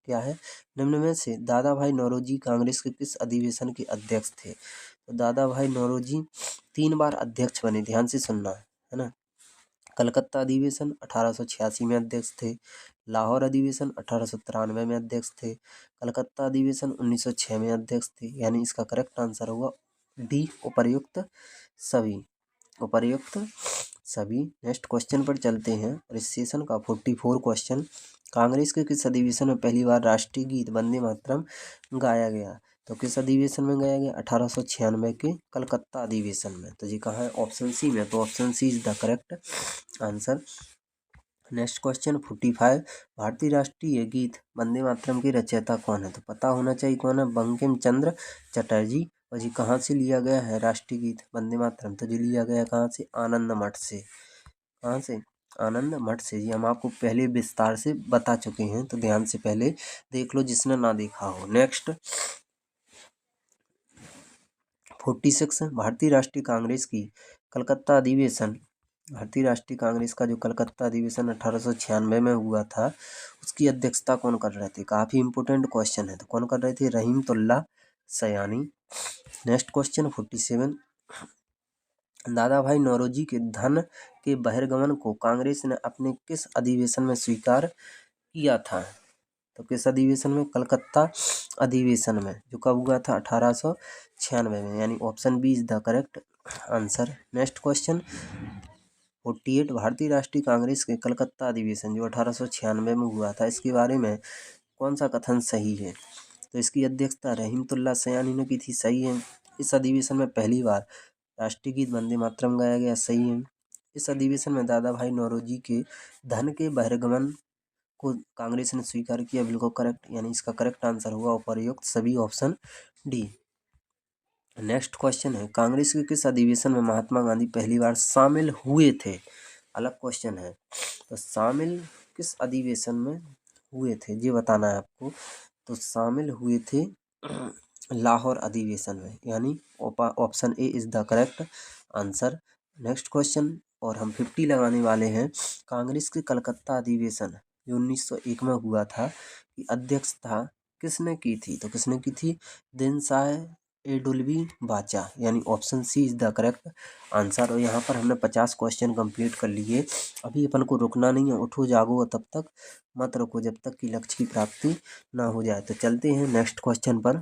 क्या है, निम्न में से दादा भाई नौरोजी कांग्रेस के किस अधिवेशन के अध्यक्ष थे? तो दादा भाई नौरोजी 3 बार अध्यक्ष बने, ध्यान से सुनना है ना। कलकत्ता अधिवेशन 1886 में अध्यक्ष थे, लाहौर अधिवेशन 1893 में अध्यक्ष थे, कलकत्ता अधिवेशन 1906 में अध्यक्ष थे, यानी इसका करेक्ट आंसर होगा डी, उपर्युक्त सभी, उपर्युक्त सभी। नेक्स्ट क्वेश्चन पर चलते हैं, और इस सेशन का 44 क्वेश्चन, कांग्रेस के किस अधिवेशन में पहली बार राष्ट्रीय गीत वंदे मातरम गाया गया? तो किस अधिवेशन में गाया गया? 1896 के कलकत्ता अधिवेशन में। तो ये कहाँ है? ऑप्शन सी में। तो option C is the correct answer. Next question 45, भारतीय राष्ट्रीय गीत वंदे मातरम के रचयिता कौन है? तो पता होना चाहिए कौन है, बंकिम चंद्र चटर्जी। और ये कहाँ से लिया गया है राष्ट्रीय गीत वंदे मातरम? तो ये लिया गया कहाँ से? आनंद मठ से। कहाँ से? आनंद मठ से। जी हम आपको पहले विस्तार से बता चुके हैं, तो ध्यान से पहले देख लो जिसने ना देखा हो। नेक्स्ट 46, भारतीय राष्ट्रीय कांग्रेस की कलकत्ता अधिवेशन, भारतीय राष्ट्रीय कांग्रेस का जो कलकत्ता अधिवेशन 1896 में हुआ था, उसकी अध्यक्षता कौन कर रहे थे? काफ़ी इंपॉर्टेंट क्वेश्चन है। तो कौन कर रहे थे? रहीमतुल्ला सयानी। नेक्स्ट क्वेश्चन 47, दादा भाई नौरोजी के धन के बहिर्गमन को कांग्रेस ने अपने किस अधिवेशन में स्वीकार किया था? तो किस अधिवेशन में? कलकत्ता अधिवेशन में, जो कब हुआ था? 1896 में, यानी option B is the correct answer. Next question 48, भारतीय राष्ट्रीय कांग्रेस के कलकत्ता अधिवेशन जो 1896 में हुआ था, इसके बारे में कौन सा कथन सही है? तो इसकी अध्यक्षता रहीमतुल्ला सयानी ने की थी, सही है। इस अधिवेशन में पहली बार राष्ट्रीय गीत वंदे मातरम गाया गया, सही है। इस अधिवेशन में दादा भाई नौरोजी के धन के बहिर्गमन को कांग्रेस ने स्वीकार किया, बिल्कुल करेक्ट, यानी इसका करेक्ट आंसर होगा उपर्युक्त सभी, ऑप्शन डी। नेक्स्ट क्वेश्चन है, कांग्रेस के किस अधिवेशन में महात्मा गांधी पहली बार शामिल हुए थे? अलग क्वेश्चन है। तो शामिल किस अधिवेशन में हुए थे ये बताना है आपको। तो शामिल हुए थे लाहौर अधिवेशन में, यानी option A is the correct answer. Next question, और हम 50 लगाने वाले हैं, कांग्रेस के कलकत्ता अधिवेशन जो 1901 में हुआ था, की अध्यक्षता किसने की थी? तो किसने की थी? दिनसाय एडुल्बी बाचा, यानी option C is the correct answer. और यहाँ पर हमने 50 क्वेश्चन कंप्लीट कर लिए। अभी अपन को रुकना नहीं है, उठो जागो तब तक मत रुको जब तक कि लक्ष्य की प्राप्ति ना हो जाए। तो चलते हैं नेक्स्ट क्वेश्चन पर।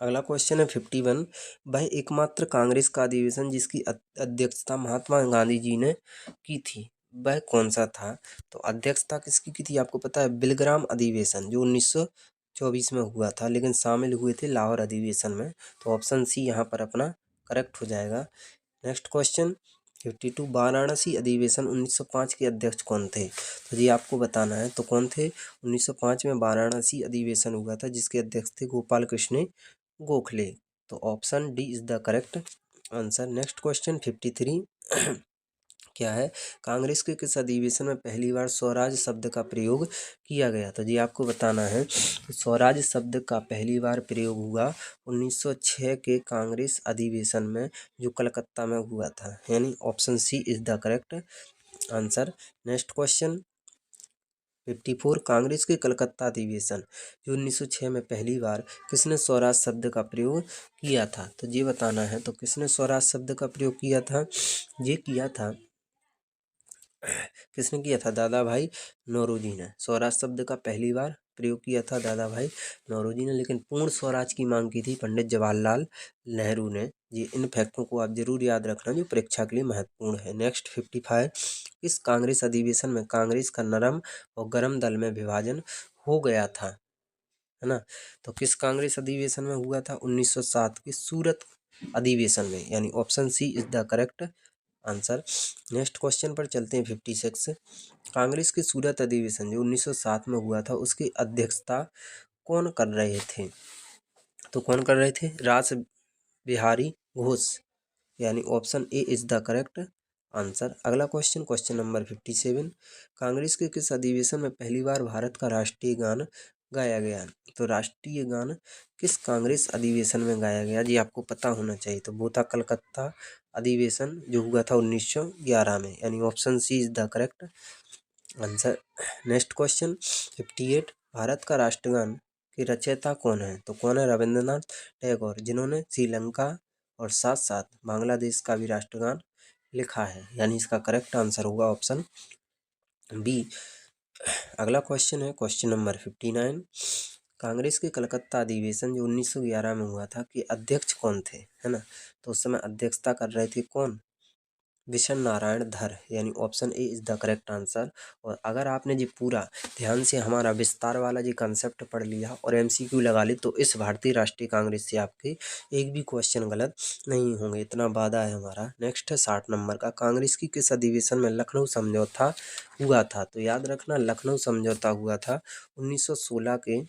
अगला क्वेश्चन है 51, वह एकमात्र कांग्रेस का अधिवेशन जिसकी अध्यक्षता महात्मा गांधी जी ने की थी, वह कौन सा था? तो अध्यक्षता किसकी की थी आपको पता है? बिलग्राम अधिवेशन जो 1924 में हुआ था, लेकिन शामिल हुए थे लाहौर अधिवेशन में। तो ऑप्शन सी यहाँ पर अपना करेक्ट हो जाएगा। नेक्स्ट क्वेश्चन 52, वाराणसी अधिवेशन 1905 के अध्यक्ष कौन थे? तो ये आपको बताना है। तो कौन थे? 1905 में वाराणसी अधिवेशन हुआ था, जिसके अध्यक्ष थे गोपाल कृष्ण गोखले। तो option D is the correct answer. Next question 53 क्या है, कांग्रेस के किस अधिवेशन में पहली बार स्वराज शब्द का प्रयोग किया गया? तो जी आपको बताना है, स्वराज शब्द का पहली बार प्रयोग हुआ 1906 के कांग्रेस अधिवेशन में, जो कलकत्ता में हुआ था, यानी option C is the correct answer. Next question 54 Congress के कलकत्ता अधिवेशन जो 1906 में पहली बार किसने स्वराज शब्द का प्रयोग किया था, तो ये बताना है। तो किसने स्वराज शब्द का प्रयोग किया था, ये किया था, किसने किया था, दादा भाई नौरोजी ने स्वराज शब्द का पहली बार प्रयोग किया था दादा भाई नौरोजी ने। लेकिन पूर्ण स्वराज की मांग की थी पंडित जवाहरलाल नेहरू ने। ये इन फैक्टों को आप जरूर याद रखना जो परीक्षा के लिए महत्वपूर्ण है। नेक्स्ट 55 इस कांग्रेस अधिवेशन में कांग्रेस का नरम और गरम दल में विभाजन हो गया था, है ना। तो किस कांग्रेस अधिवेशन में हुआ था, 1907 के सूरत अधिवेशन में, यानी option C is the correct answer. Next question पर चलते हैं 56 कांग्रेस के सूरत अधिवेशन जो 1907 में हुआ था उसकी अध्यक्षता कौन कर रहे थे, तो कौन कर रहे थे, रास बिहारी घोष, यानी option A is the correct answer. अगला क्वेश्चन, क्वेश्चन नंबर 57 कांग्रेस के किस अधिवेशन में पहली बार भारत का राष्ट्रीय गान गाया गया, तो राष्ट्रीय गान किस कांग्रेस अधिवेशन में गाया गया, जी आपको पता होना चाहिए। तो वो था कलकत्ता अधिवेशन जो हुआ था 1911 में, यानी option C is the correct answer. Next question 58 Bharat का राष्ट्रगान के रचयिता कौन है, तो कौन है, रविंद्रनाथ टैगोर, जिन्होंने श्रीलंका और साथ साथ बांग्लादेश का भी राष्ट्रगान लिखा है, यानी इसका करेक्ट आंसर होगा ऑप्शन बी। अगला क्वेश्चन है क्वेश्चन नंबर 59 कांग्रेस के कलकत्ता अधिवेशन जो 1911 में हुआ था कि अध्यक्ष कौन थे, है ना। तो उस समय अध्यक्षता कर रहे थे कौन, विशन नारायण धर, यानी option A is the correct answer. और अगर आपने जी पूरा ध्यान से हमारा विस्तार वाला जी कंसेप्ट पढ़ लिया और एमसीक्यू लगा ली तो इस भारतीय राष्ट्रीय कांग्रेस से आपके एक भी क्वेश्चन गलत नहीं होंगे, इतना वादा है हमारा। नेक्स्ट है 60 नंबर का कांग्रेस की किस अधिवेशन में लखनऊ समझौता हुआ था, तो याद रखना लखनऊ समझौता हुआ था 1916 के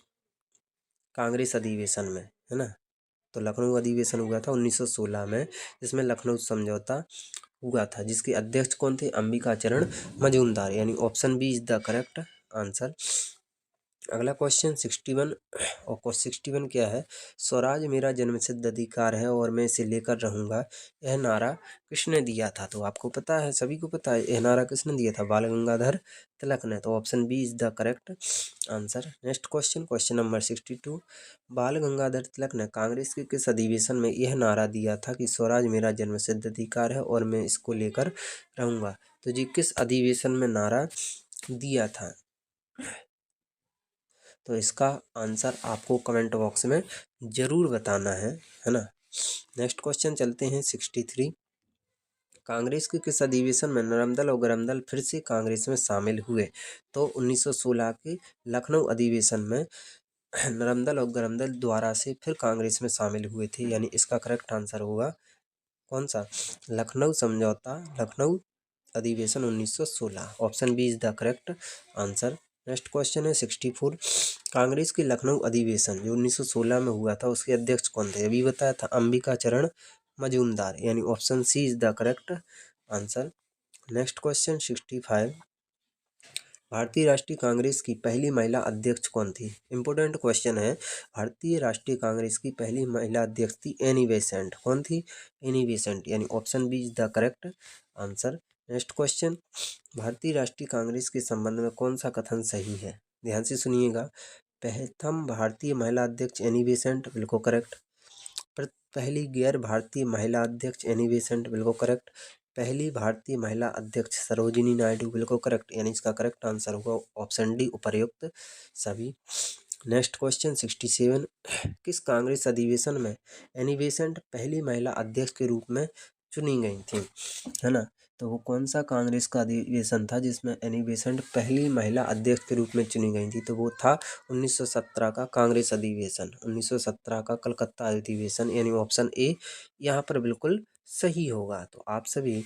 कांग्रेस अधिवेशन में, है ना। तो लखनऊ अधिवेशन हुआ था 1916 में, जिसमें लखनऊ समझौता हुआ था, जिसके अध्यक्ष कौन थे, अंबिकाचरण मजूमदार, यानी option B is the correct answer. अगला क्वेश्चन 61 और 61 क्या है, स्वराज मेरा जन्मसिद्ध अधिकार है और मैं इसे लेकर रहूंगा, यह नारा किसने दिया था, तो आपको पता है, सभी को पता है यह नारा किसने दिया था, बाल गंगाधर तिलक ने। तो option B is the correct answer. Next question, question number 62 Bal Gangadhar Tilak ने कांग्रेस के किस अधिवेशन में यह नारा दिया था कि स्वराज मेरा जन्मसिद्ध अधिकार है और मैं इसको लेकर रहूंगा, तो जी किस अधिवेशन में नारा दिया था, तो इसका आंसर आपको कमेंट बॉक्स में ज़रूर बताना है ना। नेक्स्ट क्वेश्चन चलते हैं 63 कांग्रेस के किस अधिवेशन में नरम दल और गरम दल फिर से कांग्रेस में शामिल हुए, तो 1916 के लखनऊ अधिवेशन में नरम दल और गरम दल द्वारा से फिर कांग्रेस में शामिल हुए थे, यानी इसका करेक्ट आंसर होगा कौन सा, लखनऊ समझौता, लखनऊ अधिवेशन 1916, option B is the correct answer. Next question है 64 कांग्रेस के लखनऊ अधिवेशन जो 1916 में हुआ था उसके अध्यक्ष कौन थे, अभी बताया था अंबिकाचरण मजूमदार, यानी option C is the correct answer. Next question 65 भारतीय राष्ट्रीय कांग्रेस की पहली महिला अध्यक्ष कौन थी, इंपोर्टेंट क्वेश्चन है। भारतीय राष्ट्रीय कांग्रेस की पहली महिला अध्यक्ष थी एनी बेसेंट, कौन थी, एनी बेसेंट, यानी option B is the correct answer. Next question भारतीय राष्ट्रीय कांग्रेस के संबंध में कौन सा कथन सही है, ध्यान से सुनिएगा। प्रथम भारतीय महिला अध्यक्ष एनी बेसेंट, बिल्कुल करेक्ट। पहली गैर भारतीय महिला अध्यक्ष एनी बेसेंट, बिल्कुल करेक्ट। पहली भारतीय महिला अध्यक्ष सरोजिनी नायडू, बिल्कुल करेक्ट, यानी इसका करेक्ट आंसर होगा ऑप्शन डी उपर्युक्त सभी। नेक्स्ट क्वेश्चन 67 किस कांग्रेस अधिवेशन में एनी बेसेंट पहली महिला अध्यक्ष के रूप में चुनी गई थी, है ना। तो वो कौन सा कांग्रेस का अधिवेशन था जिसमें एनी बेसेंट पहली महिला अध्यक्ष के रूप में चुनी गई थी, तो वो था 1917 का कांग्रेस अधिवेशन, 1917 का कलकत्ता अधिवेशन, यानी ऑप्शन ए यहाँ पर बिल्कुल सही होगा। तो आप सभी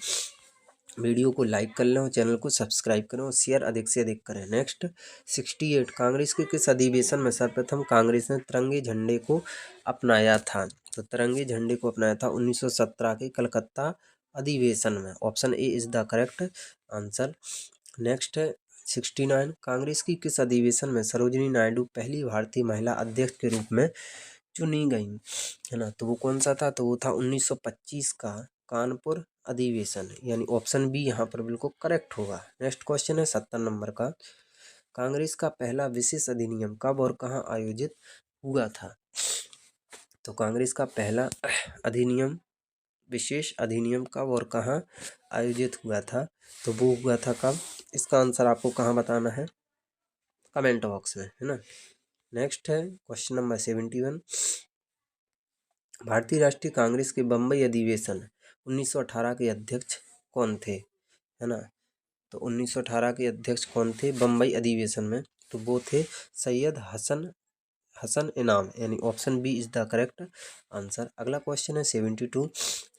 वीडियो को लाइक कर लें और चैनल को सब्सक्राइब करें और शेयर अधिक से अधिक करें। नेक्स्ट 68 कांग्रेस के किस अधिवेशन में सर्वप्रथम कांग्रेस ने तिरंगे झंडे को अपनाया था, तो तिरंगे झंडे को अपनाया था 1917 के कलकत्ता अधिवेशन में, option A is the correct answer. Next है 69 कांग्रेस की किस अधिवेशन में सरोजिनी नायडू पहली भारतीय महिला अध्यक्ष के रूप में चुनी गई, है ना। तो वो कौन सा था, तो वो था 1925 का कानपुर अधिवेशन, यानी ऑप्शन बी यहाँ पर बिल्कुल करेक्ट होगा। नेक्स्ट क्वेश्चन है 70 नंबर का कांग्रेस का पहला विशेष अधिनियम कब और कहाँ आयोजित हुआ था? तो कांग्रेस का पहला अधिनियम, विशेष अधिनियम कब और कहाँ आयोजित हुआ था? तो वो हुआ था कब? इसका आंसर आपको कहाँ बताना है? कमेंट बॉक्स में, है ना। नेक्स्ट है क्वेश्चन नंबर 71। भारतीय राष्ट्रीय कांग्रेस के बम्बई अधिवेशन 1918 के अध्यक्ष कौन थे, है ना। तो 1918 के अध्यक्ष कौन थे बम्बई अधिवेशन में? तो वो थे सैयद हसन हसन इनाम, यानी option B is the correct answer. अगला क्वेश्चन है 72।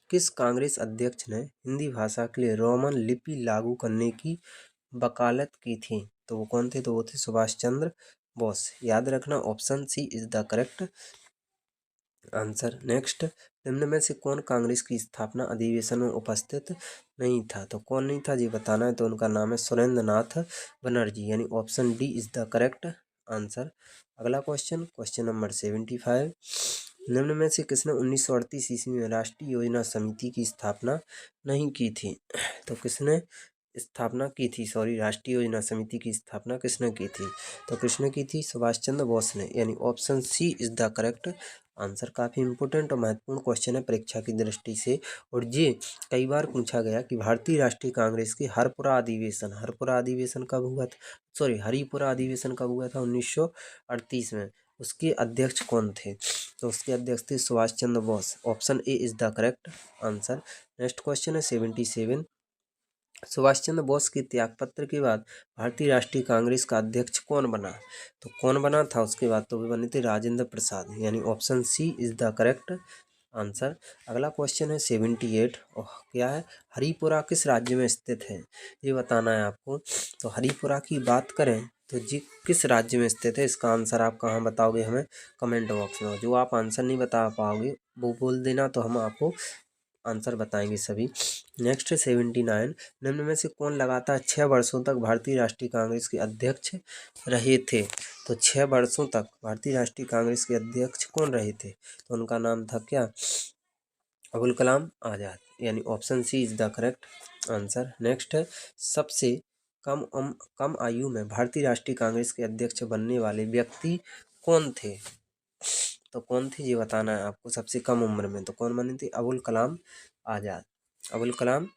किस कांग्रेस अध्यक्ष ने हिंदी भाषा के लिए रोमन लिपि लागू करने की वकालत की थी? तो वो कौन थे? तो वो थे सुभाष चंद्र बोस। याद रखना option C is the correct answer. Next, निम्न में से कौन कांग्रेस की स्थापना अधिवेशन में उपस्थित नहीं था? तो कौन नहीं था जी बताना है। तो उनका नाम है सुरेंद्र नाथ बनर्जी, यानी option D is the correct answer. अगला क्वेश्चन, क्वेश्चन नंबर 75। निम्न में से किसने 1938 ईस्वी में राष्ट्रीय योजना समिति की स्थापना नहीं की थी? तो किसने स्थापना की थी, सॉरी, राष्ट्रीय योजना समिति की स्थापना किसने की थी? तो किसने की थी? सुभाष चंद्र बोस ने, यानी option C is the correct answer. काफ़ी इंपॉर्टेंट और महत्वपूर्ण क्वेश्चन है परीक्षा की दृष्टि से, और ये कई बार पूछा गया कि भारतीय राष्ट्रीय कांग्रेस की हरपुरा अधिवेशन कब हुआ था? सॉरी, हरिपुरा अधिवेशन कब हुआ था? 1938 में। उसके अध्यक्ष कौन थे? तो उसके अध्यक्ष थे Subhash Chandra Bose. Option A is the correct answer. Next question है 77। सुभाष चंद्र बोस के त्यागपत्र के बाद भारतीय राष्ट्रीय कांग्रेस का अध्यक्ष कौन बना? तो कौन बना था उसके बाद? तो वे बने थे राजेंद्र प्रसाद, यानी option C is the correct answer. अगला क्वेश्चन है 78। क्या है? हरिपुरा किस राज्य में स्थित है, ये बताना है आपको। तो हरिपुरा की बात करें तो जी किस राज्य में स्थित है, इसका आंसर आप कहाँ बताओगे हमें? कमेंट बॉक्स में। जो आप आंसर नहीं बता पाओगे वो बोल देना, तो हम आपको आंसर बताएंगे सभी। नेक्स्ट 79। निम्न में से कौन लगातार 6 वर्षों तक भारतीय राष्ट्रीय कांग्रेस के अध्यक्ष रहे थे? तो 6 वर्षों तक भारतीय राष्ट्रीय कांग्रेस के अध्यक्ष कौन रहे थे? तो उनका नाम था क्या? अबुल कलाम आज़ाद, यानी option C is the correct answer. Next है सबसे कम आयु में भारतीय राष्ट्रीय कांग्रेस के अध्यक्ष बनने वाले व्यक्ति कौन थे? तो कौन थे ये बताना है आपको। सबसे कम उम्र में तो कौन बने थे? अबुल कलाम आज़ाद, अबुल कलाम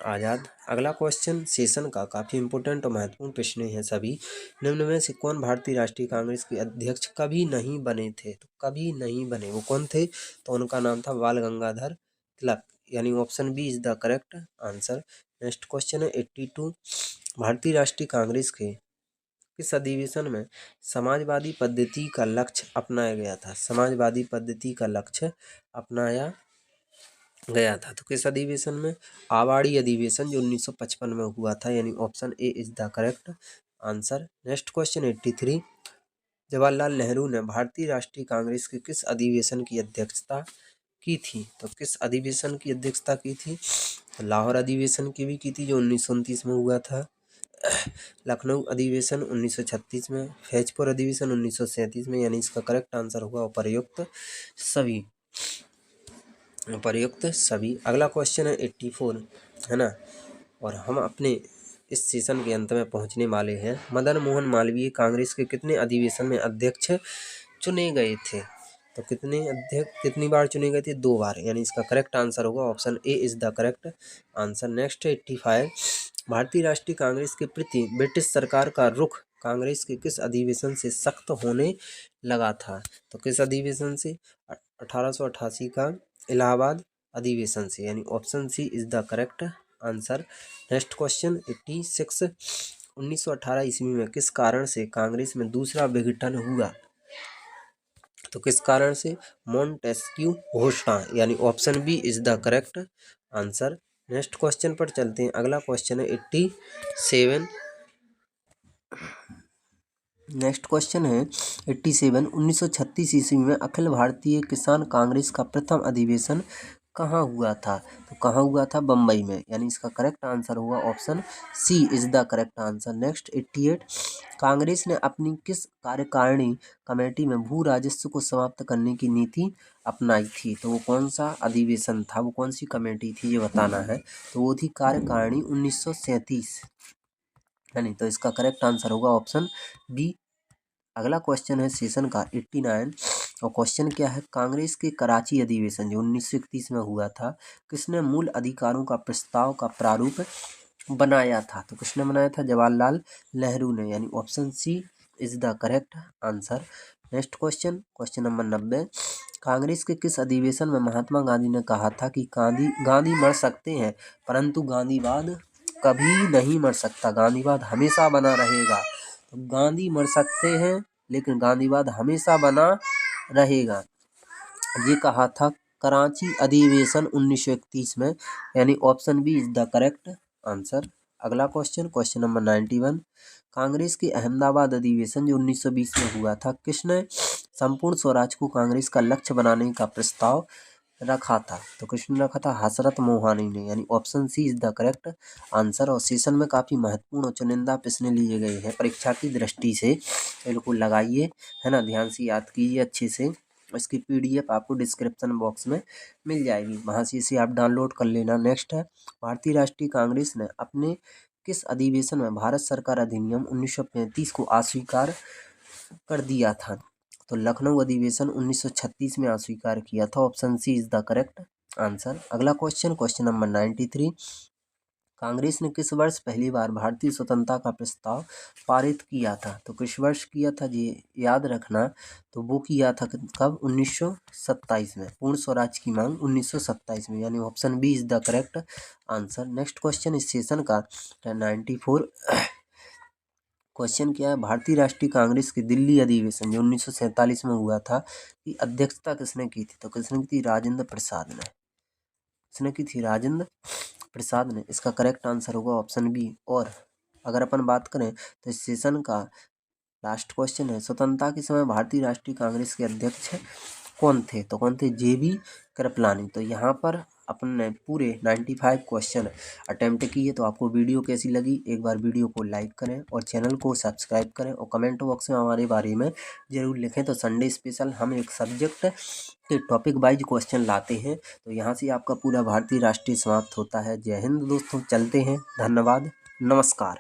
आज़ाद। अगला क्वेश्चन सेशन का काफ़ी इंपॉर्टेंट और महत्वपूर्ण प्रश्न है सभी। निम्न में से कौन भारतीय राष्ट्रीय कांग्रेस के अध्यक्ष कभी नहीं बने थे? तो कभी नहीं बने, वो कौन थे? तो उनका नाम था बाल गंगाधर तिलक, यानी option B is the correct answer. Next question है 82। भारतीय राष्ट्रीय कांग्रेस के किस अधिवेशन में समाजवादी पद्धति का लक्ष्य अपनाया गया था? समाजवादी पद्धति का लक्ष्य अपनाया गया था। तो किस अधिवेशन में? आवाड़ी अधिवेशन, जो 1955 में हुआ था, यानी option A is the correct answer. Next question 83। Jawaharlal Nehru ने भारतीय राष्ट्रीय कांग्रेस के किस अधिवेशन की अध्यक्षता की थी? तो किस अधिवेशन की अध्यक्षता की थी? लाहौर अधिवेशन की भी की थी, जो 1929 में हुआ था। लखनऊ अधिवेशन 1936 में, फैजपुर अधिवेशन 1937 में, यानी इसका करेक्ट आंसर होगा उपर्युक्त सभी, उपर्युक्त सभी। अगला क्वेश्चन है 84, है ना। और हम अपने इस सेशन के अंत में पहुंचने वाले हैं। मदन मोहन मालवीय कांग्रेस के कितने अधिवेशन में अध्यक्ष चुने गए थे? तो कितनी बार चुने गए थे? 2 बार, यानी इसका करेक्ट आंसर होगा option A is the correct answer. Next 85। भारतीय राष्ट्रीय कांग्रेस के प्रति ब्रिटिश सरकार का रुख कांग्रेस के किस अधिवेशन से सख्त होने लगा था? तो किस अधिवेशन से? 1888 का इलाहाबाद अधिवेशन से, यानी option C is the correct answer. Next question 86। 1918 ईस्वी में किस कारण से कांग्रेस में दूसरा विघटन हुआ? तो किस कारण से? मॉन्टेस्क्यू घोषणा, यानी option B is the correct answer. Next question पर चलते हैं। अगला क्वेश्चन है 87। नेक्स्ट क्वेश्चन है 87। 1936 ईस्वी में अखिल भारतीय किसान कांग्रेस का प्रथम अधिवेशन कहाँ हुआ था? तो कहाँ हुआ था? बम्बई में, यानी इसका करेक्ट आंसर होगा option C is the correct answer. Next 88। Congress ने अपनी किस कार्यकारिणी कमेटी में भू राजस्व को समाप्त करने की नीति अपनाई थी? तो वो कौन सा अधिवेशन था, वो कौन सी कमेटी थी, ये बताना है। तो वो थी कार्यकारिणी 1937, यानी तो इसका करेक्ट आंसर होगा ऑप्शन बी। अगला क्वेश्चन है सेशन का 89 और क्वेश्चन क्या है, कांग्रेस के कराची अधिवेशन जो 1931 में हुआ था, किसने मूल अधिकारों का प्रस्ताव का प्रारूप बनाया था? तो किसने बनाया था? जवाहरलाल नेहरू ने, यानी option C is the correct answer. Next question, question number 90, Congress के किस अधिवेशन में महात्मा गांधी ने कहा था कि गांधी मर सकते हैं परंतु गांधीवाद कभी नहीं मर सकता, गांधीवाद हमेशा बना रहेगा। तो गांधी मर सकते हैं लेकिन गांधीवाद हमेशा बना रहेगा, ये कहा था कराची अधिवेशन 1931 में, यानी option B is the correct answer. अगला क्वेश्चन, क्वेश्चन नंबर 91, कांग्रेस के अहमदाबाद अधिवेशन जो 1920 में हुआ था, किसने संपूर्ण स्वराज को कांग्रेस का लक्ष्य बनाने का प्रस्ताव रखा था? तो किसने रखा था? हसरत मोहानी ने, यानी option C is the correct answer. और सेशन में काफ़ी महत्वपूर्ण और चुनिंदा प्रश्न लिए गए हैं परीक्षा की दृष्टि से, बिल्कुल लगाइए, है ना, ध्यान से याद कीजिए अच्छे से। इसकी पीडीएफ आपको डिस्क्रिप्शन बॉक्स में मिल जाएगी, वहाँ से इसे आप डाउनलोड कर लेना। नेक्स्ट है, भारतीय राष्ट्रीय कांग्रेस ने अपने किस अधिवेशन में भारत सरकार अधिनियम 1935 को अस्वीकार कर दिया था? तो लखनऊ अधिवेशन 1936 में अस्वीकार किया था, option C is the correct answer. अगला क्वेश्चन, क्वेश्चन नंबर 93, कांग्रेस ने किस वर्ष पहली बार भारतीय स्वतंत्रता का प्रस्ताव पारित किया था? तो किस वर्ष किया था ये याद रखना। तो वो किया था कब? 1927 में। पूर्ण स्वराज की मांग 1927 में, यानी option B is the correct answer. Next question इस सेशन का 94, क्वेश्चन क्या है, भारतीय राष्ट्रीय कांग्रेस के दिल्ली अधिवेशन जो 1947 में हुआ था की अध्यक्षता किसने की थी? तो किसने की थी? राजेंद्र प्रसाद ने, किसने की थी? राजेंद्र प्रसाद ने। इसका करेक्ट आंसर होगा ऑप्शन बी। और अगर अपन बात करें तो इस सेशन का लास्ट क्वेश्चन है, स्वतंत्रता के समय भारतीय राष्ट्रीय कांग्रेस के अध्यक्ष कौन थे? तो कौन थे? JB कृपलानी। तो यहाँ पर अपन ने पूरे 95 क्वेश्चन अटेम्प्ट किए। तो आपको वीडियो कैसी लगी, एक बार वीडियो को लाइक करें और चैनल को सब्सक्राइब करें और कमेंट बॉक्स में हमारे बारे में ज़रूर लिखें। तो संडे स्पेशल हम एक सब्जेक्ट के टॉपिक वाइज क्वेश्चन लाते हैं। तो यहाँ से आपका पूरा भारतीय राष्ट्रीय समाप्त होता है। जय हिंद दोस्तों, चलते हैं, धन्यवाद, नमस्कार।